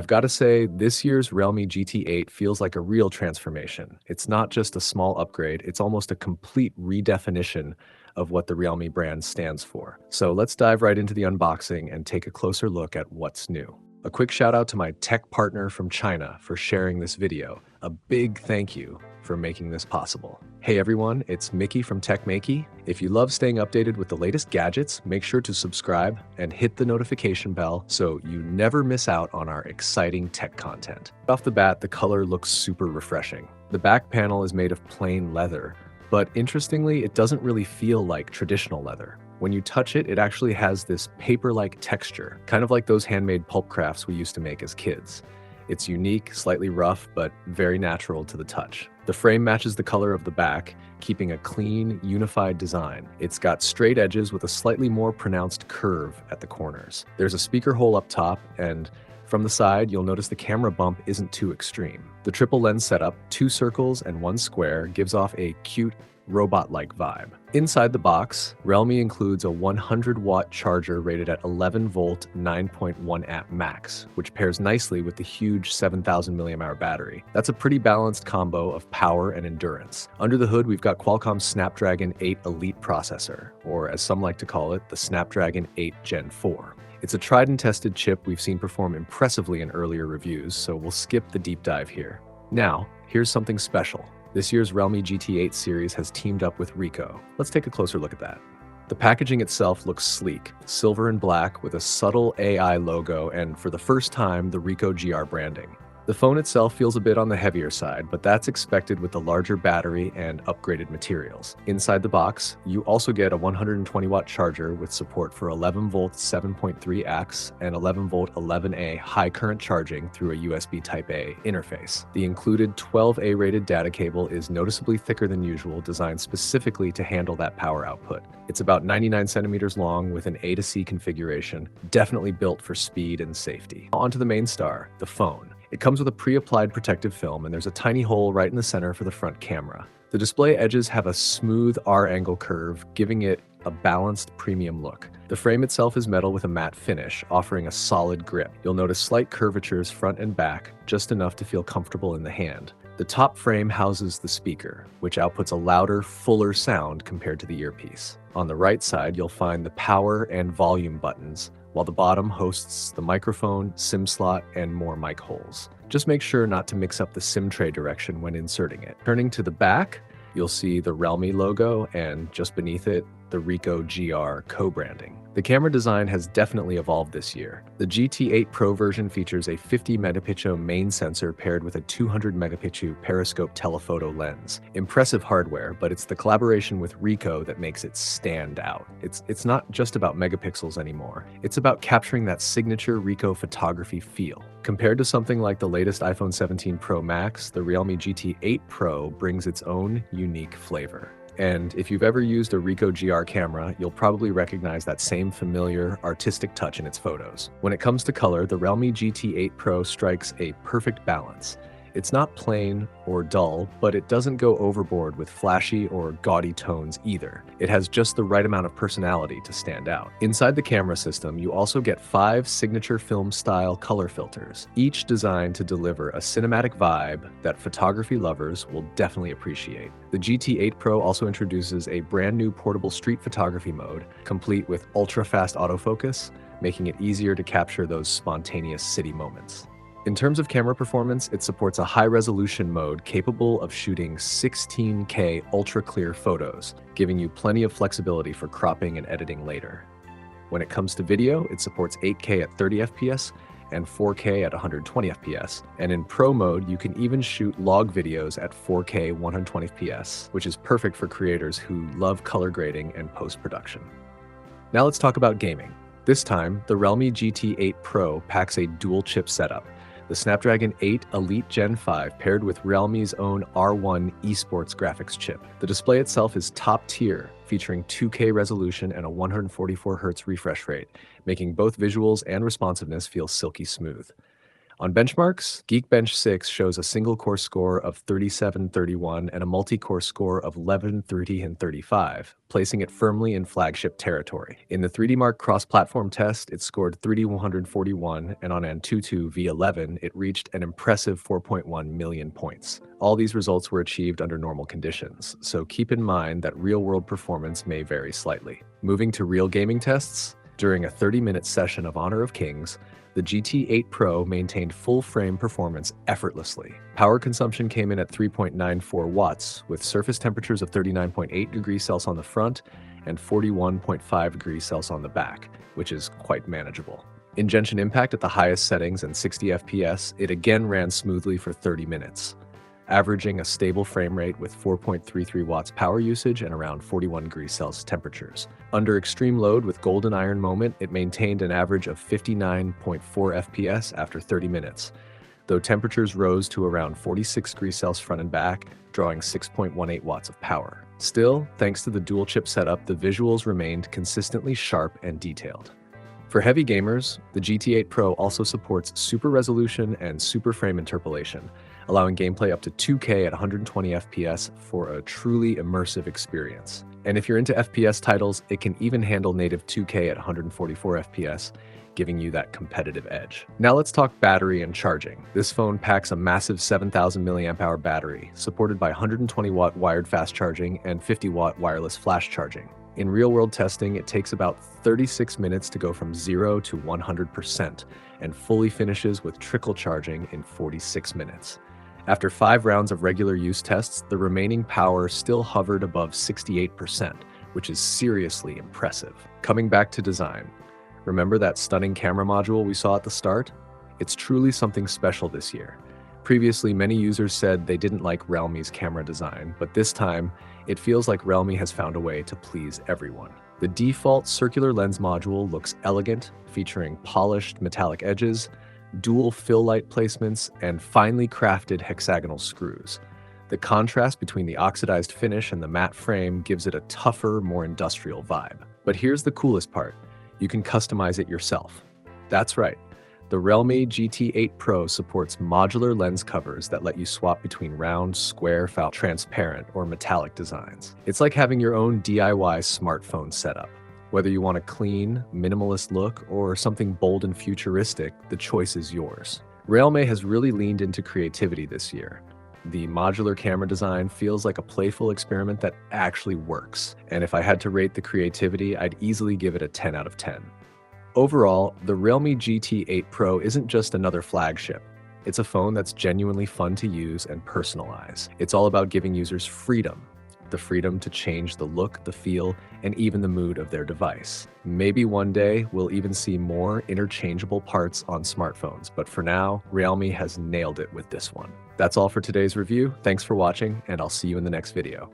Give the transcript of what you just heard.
got to say, this year's Realme GT8 feels like a real transformation. It's not just a small upgrade, it's almost a complete redefinition of what the Realme brand stands for. So let's dive right into the unboxing and take a closer look at what's new. A quick shout out to my tech partner from China for sharing this video. A big thank you for making this possible. Hey everyone, it's Maiky from techmaiky. If you love staying updated with the latest gadgets, make sure to subscribe and hit the notification bell so you never miss out on our exciting tech content. Off the bat, the color looks super refreshing. The back panel is made of plain leather, but interestingly, it doesn't really feel like traditional leather. When you touch it, it actually has this paper-like texture, kind of like those handmade pulp crafts we used to make as kids. It's unique, slightly rough, but very natural to the touch. The frame matches the color of the back, keeping a clean, unified design. It's got straight edges with a slightly more pronounced curve at the corners. There's a speaker hole up top, and from the side, you'll notice the camera bump isn't too extreme. The triple lens setup, 2 circles and 1 square, gives off a cute, robot-like vibe. Inside the box, Realme includes a 100-watt charger rated at 11-volt 9.1 amp max, which pairs nicely with the huge 7,000 mAh battery. That's a pretty balanced combo of power and endurance. Under the hood, we've got Qualcomm's Snapdragon 8 Elite processor, or as some like to call it, the Snapdragon 8 Gen 4. It's a tried and tested chip we've seen perform impressively in earlier reviews, so we'll skip the deep dive here. Now, here's something special. This year's Realme GT8 series has teamed up with Ricoh. Let's take a closer look at that. The packaging itself looks sleek, silver and black with a subtle AI logo and, for the first time, the Ricoh GR branding. The phone itself feels a bit on the heavier side, but that's expected with the larger battery and upgraded materials. Inside the box, you also get a 120-watt charger with support for 11-volt 7.3 AX and 11-volt 11A high current charging through a USB Type-A interface. The included 12A rated data cable is noticeably thicker than usual, designed specifically to handle that power output. It's about 99 centimeters long with an A to C configuration, definitely built for speed and safety. On to the main star, the phone. It comes with a pre-applied protective film, and there's a tiny hole right in the center for the front camera. The display edges have a smooth R-angle curve, giving it a balanced premium look. The frame itself is metal with a matte finish, offering a solid grip. You'll notice slight curvatures front and back, just enough to feel comfortable in the hand. The top frame houses the speaker, which outputs a louder, fuller sound compared to the earpiece. On the right side, you'll find the power and volume buttons, while the bottom hosts the microphone, SIM slot, and more mic holes. Just make sure not to mix up the SIM tray direction when inserting it. Turning to the back, you'll see the Realme logo and just beneath it, the Ricoh GR co-branding. The camera design has definitely evolved this year. The GT8 Pro version features a 50-megapixel main sensor paired with a 200-megapixel periscope telephoto lens. Impressive hardware, but it's the collaboration with Ricoh that makes it stand out. It's not just about megapixels anymore. It's about capturing that signature Ricoh photography feel. Compared to something like the latest iPhone 17 Pro Max, the Realme GT8 Pro brings its own unique flavor. And if you've ever used a Ricoh GR camera, you'll probably recognize that same familiar, artistic touch in its photos. When it comes to color, the Realme GT8 Pro strikes a perfect balance. It's not plain or dull, but it doesn't go overboard with flashy or gaudy tones either. It has just the right amount of personality to stand out. Inside the camera system, you also get 5 signature film-style color filters, each designed to deliver a cinematic vibe that photography lovers will definitely appreciate. The GT8 Pro also introduces a brand new portable street photography mode, complete with ultra-fast autofocus, making it easier to capture those spontaneous city moments. In terms of camera performance, it supports a high-resolution mode capable of shooting 16K ultra-clear photos, giving you plenty of flexibility for cropping and editing later. When it comes to video, it supports 8K at 30 FPS and 4K at 120 FPS, and in Pro mode, you can even shoot log videos at 4K 120 FPS, which is perfect for creators who love color grading and post-production. Now let's talk about gaming. This time, the Realme GT8 Pro packs a dual-chip setup. The Snapdragon 8 Elite Gen 5 paired with Realme's own R1 esports graphics chip. The display itself is top tier, featuring 2K resolution and a 144Hz refresh rate, making both visuals and responsiveness feel silky smooth. On benchmarks, Geekbench 6 shows a single-core score of 3731 and a multi-core score of 1130 and 35, placing it firmly in flagship territory. In the 3D Mark cross-platform test, it scored 3141, and on Antutu V11, it reached an impressive 4.1 million points. All these results were achieved under normal conditions, so keep in mind that real-world performance may vary slightly. Moving to real gaming tests, during a 30-minute session of Honor of Kings, the GT8 Pro maintained full-frame performance effortlessly. Power consumption came in at 3.94 watts, with surface temperatures of 39.8 degrees Celsius on the front and 41.5 degrees Celsius on the back, which is quite manageable. In Genshin Impact at the highest settings and 60 FPS, it again ran smoothly for 30 minutes, averaging a stable frame rate with 4.33 watts power usage and around 41 degrees Celsius temperatures. Under extreme load with Golden Iron Moment, it maintained an average of 59.4 FPS after 30 minutes, though temperatures rose to around 46 degrees Celsius front and back, drawing 6.18 watts of power. Still, thanks to the dual chip setup, the visuals remained consistently sharp and detailed. For heavy gamers, the GT8 Pro also supports super resolution and super frame interpolation, allowing gameplay up to 2K at 120 FPS for a truly immersive experience. And if you're into FPS titles, it can even handle native 2K at 144 FPS, giving you that competitive edge. Now let's talk battery and charging. This phone packs a massive 7,000 mAh battery, supported by 120 watt wired fast charging and 50 watt wireless flash charging. In real-world testing, it takes about 36 minutes to go from 0 to 100% and fully finishes with trickle charging in 46 minutes. After 5 rounds of regular use tests, the remaining power still hovered above 68%, which is seriously impressive. Coming back to design, remember that stunning camera module we saw at the start? It's truly something special this year. Previously, many users said they didn't like Realme's camera design, but this time, it feels like Realme has found a way to please everyone. The default circular lens module looks elegant, featuring polished metallic edges, dual fill light placements, and finely crafted hexagonal screws. The contrast between the oxidized finish and the matte frame gives it a tougher, more industrial vibe. But here's the coolest part. You can customize it yourself. That's right. The Realme GT8 Pro supports modular lens covers that let you swap between round, square, foul, transparent, or metallic designs. It's like having your own DIY smartphone setup. Whether you want a clean, minimalist look or something bold and futuristic, the choice is yours. Realme has really leaned into creativity this year. The modular camera design feels like a playful experiment that actually works. And if I had to rate the creativity, I'd easily give it a 10 out of 10. Overall, the Realme GT8 Pro isn't just another flagship. It's a phone that's genuinely fun to use and personalize. It's all about giving users freedom. The freedom to change the look, the feel, and even the mood of their device. Maybe one day we'll even see more interchangeable parts on smartphones, but for now, Realme has nailed it with this one. That's all for today's review. Thanks for watching, and I'll see you in the next video.